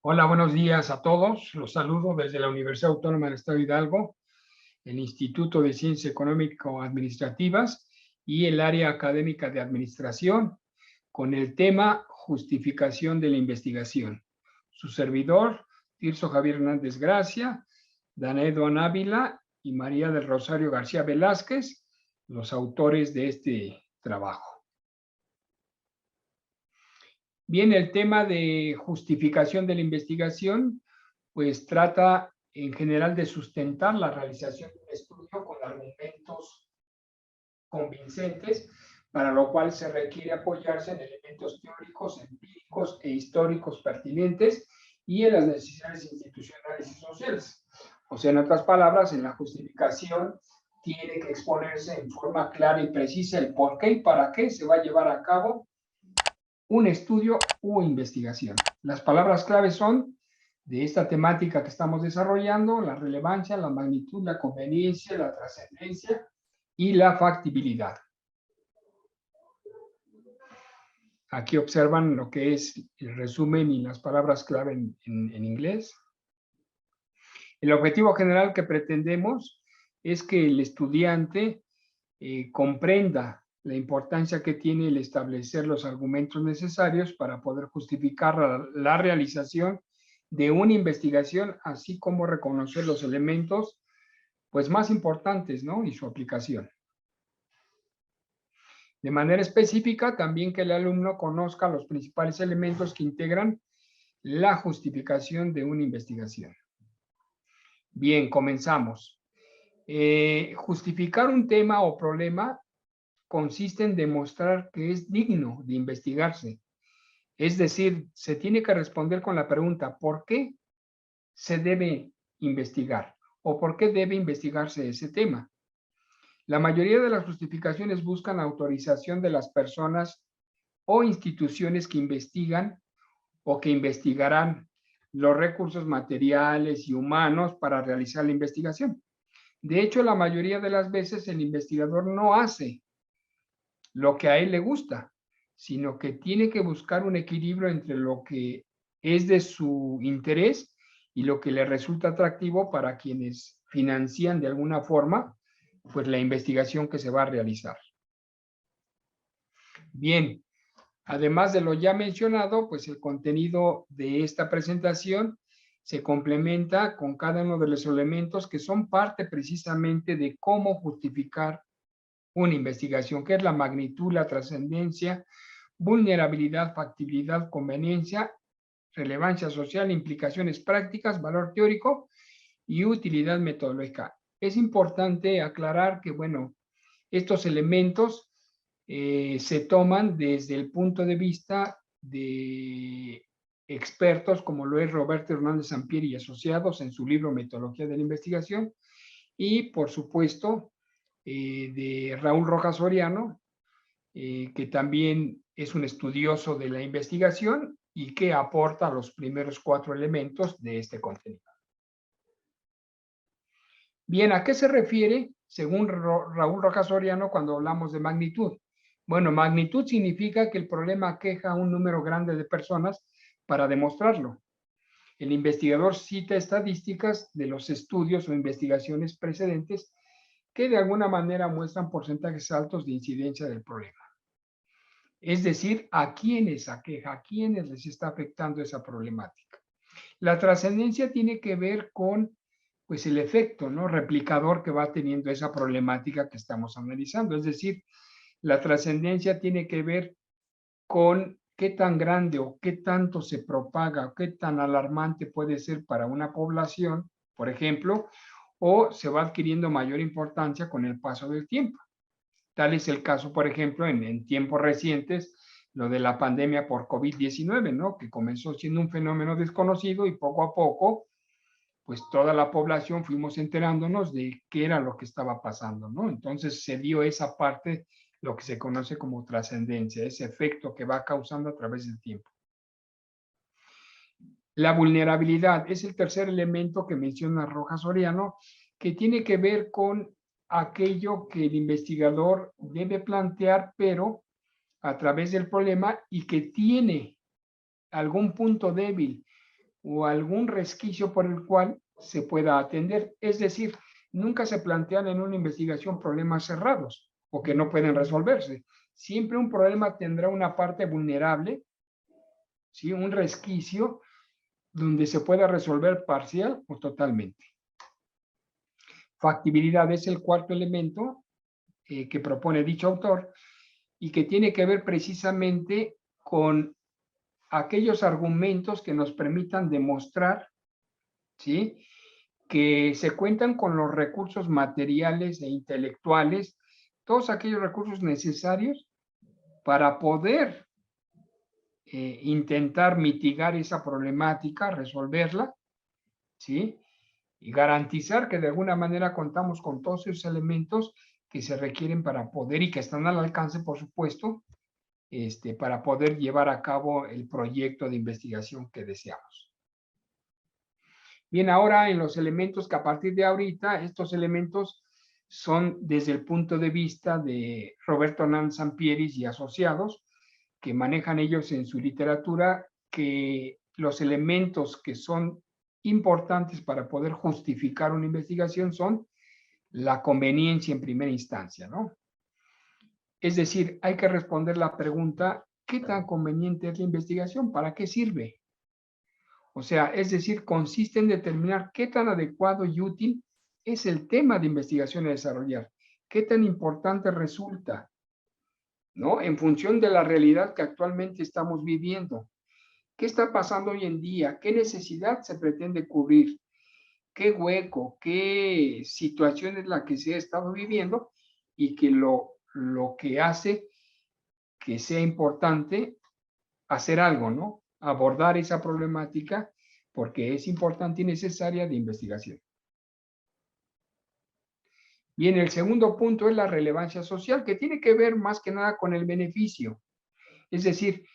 Hola, buenos días a todos. Los saludo desde la Universidad Autónoma del Estado de Hidalgo, el Instituto de Ciencias Económico-Administrativas y el área académica de administración, con el tema justificación de la investigación. Su servidor, Tirso Javier Hernández Gracia, Danedo Ávila y María del Rosario García Velázquez, los autores de este trabajo. Bien, el tema de justificación de la investigación, pues trata en general de sustentar la realización de un estudio con argumentos convincentes, para lo cual se requiere apoyarse en elementos teóricos, empíricos e históricos pertinentes y en las necesidades institucionales y sociales. O sea, en otras palabras, en la justificación tiene que exponerse en forma clara y precisa el por qué y para qué se va a llevar a cabo un estudio o investigación. Las palabras clave son de esta temática que estamos desarrollando: la relevancia, la magnitud, la conveniencia, la trascendencia y la factibilidad. Aquí observan lo que es el resumen y las palabras clave en inglés. El objetivo general que pretendemos es que el estudiante comprenda la importancia que tiene el establecer los argumentos necesarios para poder justificar la realización de una investigación, así como reconocer los elementos pues más importantes, ¿no? Y su aplicación. De manera específica, también que el alumno conozca los principales elementos que integran la justificación de una investigación. Bien, comenzamos. Justificar un tema o problema consiste en demostrar que es digno de investigarse. Es decir, se tiene que responder con la pregunta: ¿por qué se debe investigar? ¿O por qué debe investigarse ese tema? La mayoría de las justificaciones buscan autorización de las personas o instituciones que investigan o que investigarán los recursos materiales y humanos para realizar la investigación. De hecho, la mayoría de las veces el investigador no hace lo que a él le gusta, sino que tiene que buscar un equilibrio entre lo que es de su interés y lo que le resulta atractivo para quienes financian de alguna forma pues la investigación que se va a realizar. Bien, además de lo ya mencionado, pues el contenido de esta presentación se complementa con cada uno de los elementos que son parte precisamente de cómo justificar una investigación, que es la magnitud, la trascendencia, vulnerabilidad, factibilidad, conveniencia, relevancia social, implicaciones prácticas, valor teórico y utilidad metodológica. Es importante aclarar que, bueno, estos elementos se toman desde el punto de vista de expertos como lo es Roberto Hernández Sampieri y asociados en su libro Metodología de la Investigación, y por supuesto de Raúl Rojas Soriano, que también es un estudioso de la investigación y que aporta los primeros 4 elementos de este contenido. Bien, ¿a qué se refiere, según Raúl Rojas Soriano, cuando hablamos de magnitud? Bueno, magnitud significa que el problema aqueja a un número grande de personas para demostrarlo. El investigador cita estadísticas de los estudios o investigaciones precedentes que de alguna manera muestran porcentajes altos de incidencia del problema. Es decir, a quiénes aqueja, a quiénes les está afectando esa problemática. La trascendencia tiene que ver con pues el efecto, ¿no?, replicador que va teniendo esa problemática que estamos analizando. Es decir, la trascendencia tiene que ver con qué tan grande o qué tanto se propaga o qué tan alarmante puede ser para una población, por ejemplo, o se va adquiriendo mayor importancia con el paso del tiempo. Tal es el caso, por ejemplo, en tiempos recientes, lo de la pandemia por COVID-19, ¿no?, que comenzó siendo un fenómeno desconocido y poco a poco pues toda la población fuimos enterándonos de qué era lo que estaba pasando, ¿no? Entonces se dio esa parte, lo que se conoce como trascendencia, ese efecto que va causando a través del tiempo. La vulnerabilidad es el tercer elemento que menciona Rojas Soriano, que tiene que ver con aquello que el investigador debe plantear, pero a través del problema, y que tiene algún punto débil o algún resquicio por el cual se pueda atender. Es decir, nunca se plantean en una investigación problemas cerrados o que no pueden resolverse. Siempre un problema tendrá una parte vulnerable, ¿sí? Un resquicio donde se pueda resolver parcial o totalmente. Factibilidad es el cuarto elemento que propone dicho autor y que tiene que ver precisamente con aquellos argumentos que nos permitan demostrar, ¿sí?, que se cuentan con los recursos materiales e intelectuales, todos aquellos recursos necesarios para poder intentar mitigar esa problemática, resolverla, ¿sí? Y garantizar que de alguna manera contamos con todos esos elementos que se requieren para poder y que están al alcance, por supuesto, para poder llevar a cabo el proyecto de investigación que deseamos. Bien, ahora en los elementos que a partir de ahorita, estos elementos son desde el punto de vista de Roberto Hernán Sampieris y asociados, que manejan ellos en su literatura, que los elementos que son importantes para poder justificar una investigación son la conveniencia en primera instancia, ¿no? Es decir, hay que responder la pregunta, ¿qué tan conveniente es la investigación? ¿Para qué sirve? O sea, es decir, consiste en determinar qué tan adecuado y útil es el tema de investigación a desarrollar, qué tan importante resulta, ¿no? En función de la realidad que actualmente estamos viviendo. ¿Qué está pasando hoy en día? ¿Qué necesidad se pretende cubrir? ¿Qué hueco? ¿Qué situación es la que se ha estado viviendo? Y que lo que hace que sea importante hacer algo, ¿no? Abordar esa problemática porque es importante y necesaria de investigación. Bien, el segundo punto es la relevancia social, que tiene que ver más que nada con el beneficio. Es decir,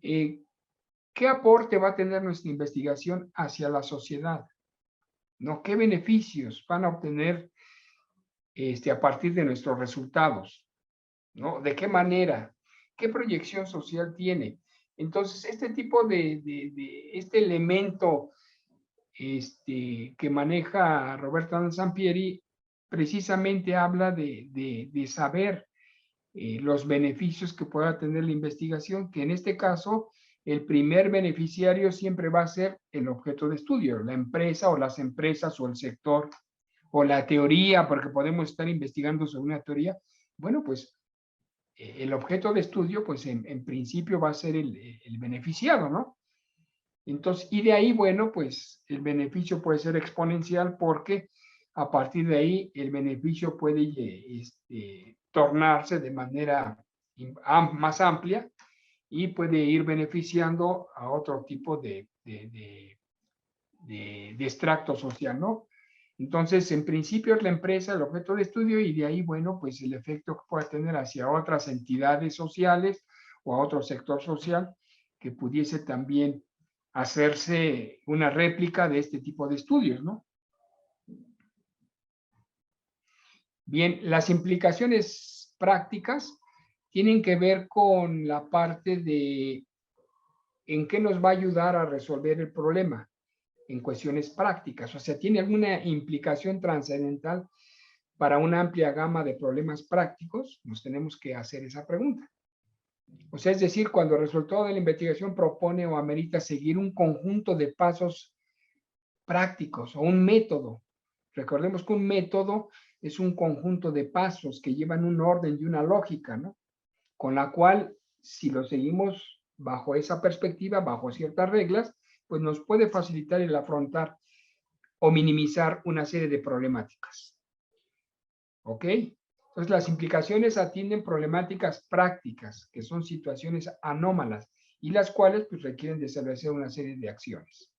¿qué aporte va a tener nuestra investigación hacia la sociedad? ¿No? ¿Qué beneficios van a obtener a partir de nuestros resultados? ¿No? ¿De qué manera? ¿Qué proyección social tiene? Entonces, este tipo este elemento que maneja Roberto Sampieri precisamente habla de saber los beneficios que pueda tener la investigación, que en este caso el primer beneficiario siempre va a ser el objeto de estudio, la empresa o las empresas o el sector o la teoría, porque podemos estar investigando sobre una teoría. Bueno, pues el objeto de estudio, pues en principio va a ser el beneficiado, ¿no? Entonces, y de ahí, bueno, pues el beneficio puede ser exponencial porque a partir de ahí el beneficio puede tornarse de manera más amplia y puede ir beneficiando a otro tipo de extracto social, ¿no? Entonces, en principio es la empresa el objeto de estudio y de ahí, bueno, pues el efecto que puede tener hacia otras entidades sociales o a otro sector social que pudiese también hacerse una réplica de este tipo de estudios, ¿no? Bien, las implicaciones prácticas tienen que ver con la parte de en qué nos va a ayudar a resolver el problema en cuestiones prácticas, o sea, tiene alguna implicación trascendental para una amplia gama de problemas prácticos, nos tenemos que hacer esa pregunta. O sea, es decir, cuando el resultado de la investigación propone o amerita seguir un conjunto de pasos prácticos o un método. Recordemos que un método es un conjunto de pasos que llevan un orden y una lógica, ¿no? Con la cual, si lo seguimos bajo esa perspectiva, bajo ciertas reglas, pues nos puede facilitar el afrontar o minimizar una serie de problemáticas. ¿Ok? Entonces, las implicaciones atienden problemáticas prácticas, que son situaciones anómalas, y las cuales pues, requieren de establecer una serie de acciones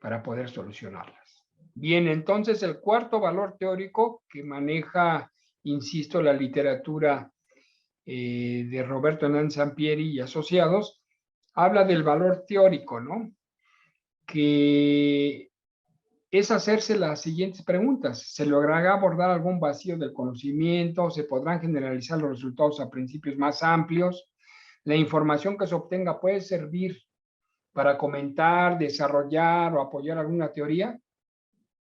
para poder solucionarlas. Bien, entonces el cuarto valor teórico que maneja, insisto, la literatura de Roberto Hernán Sampieri y asociados, habla del valor teórico, ¿no? Que es hacerse las siguientes preguntas. ¿Se logrará abordar algún vacío del conocimiento? ¿Se podrán generalizar los resultados a principios más amplios? ¿La información que se obtenga puede servir para comentar, desarrollar o apoyar alguna teoría,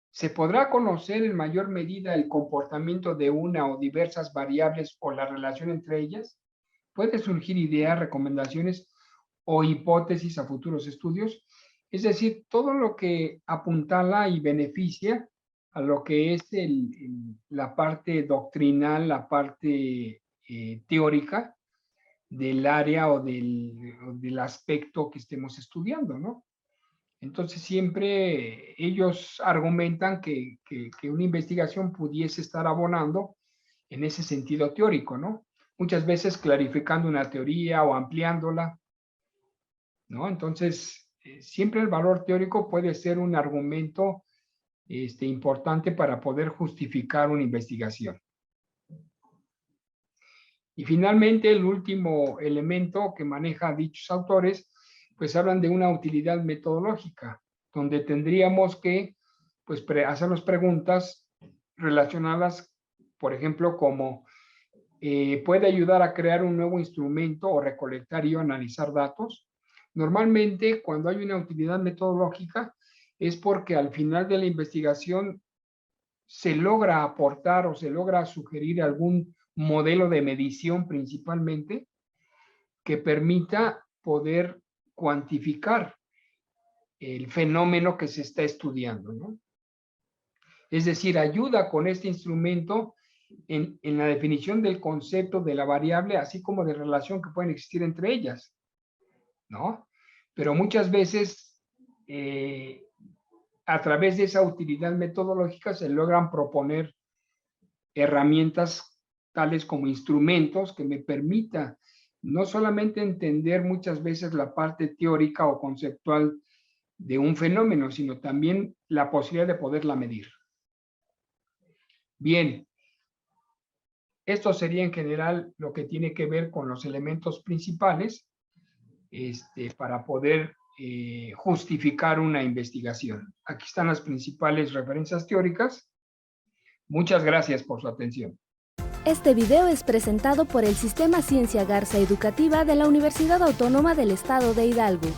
se podrá conocer en mayor medida el comportamiento de una o diversas variables o la relación entre ellas. Puede surgir ideas, recomendaciones o hipótesis a futuros estudios. Es decir, todo lo que apuntala y beneficia a lo que es la parte doctrinal, la parte teórica del área o del aspecto que estemos estudiando, ¿no? Entonces siempre ellos argumentan que una investigación pudiese estar abonando en ese sentido teórico, ¿no? Muchas veces clarificando una teoría o ampliándola, ¿no? Entonces, siempre el valor teórico puede ser un argumento importante para poder justificar una investigación. Y finalmente, el último elemento que maneja dichos autores, pues hablan de una utilidad metodológica, donde tendríamos que pues, hacernos preguntas relacionadas, por ejemplo, como puede ayudar a crear un nuevo instrumento o recolectar y analizar datos. Normalmente, cuando hay una utilidad metodológica, es porque al final de la investigación se logra aportar o se logra sugerir algún modelo de medición principalmente que permita poder cuantificar el fenómeno que se está estudiando, ¿no? Es decir, ayuda con este instrumento en la definición del concepto de la variable, así como de relación que pueden existir entre ellas, ¿no? Pero muchas veces, a través de esa utilidad metodológica, se logran proponer herramientas tales como instrumentos que me permita no solamente entender muchas veces la parte teórica o conceptual de un fenómeno, sino también la posibilidad de poderla medir. Bien, esto sería en general lo que tiene que ver con los elementos principales para poder justificar una investigación. Aquí están las principales referencias teóricas. Muchas gracias por su atención. Este video es presentado por el Sistema Ciencia Garza Educativa de la Universidad Autónoma del Estado de Hidalgo.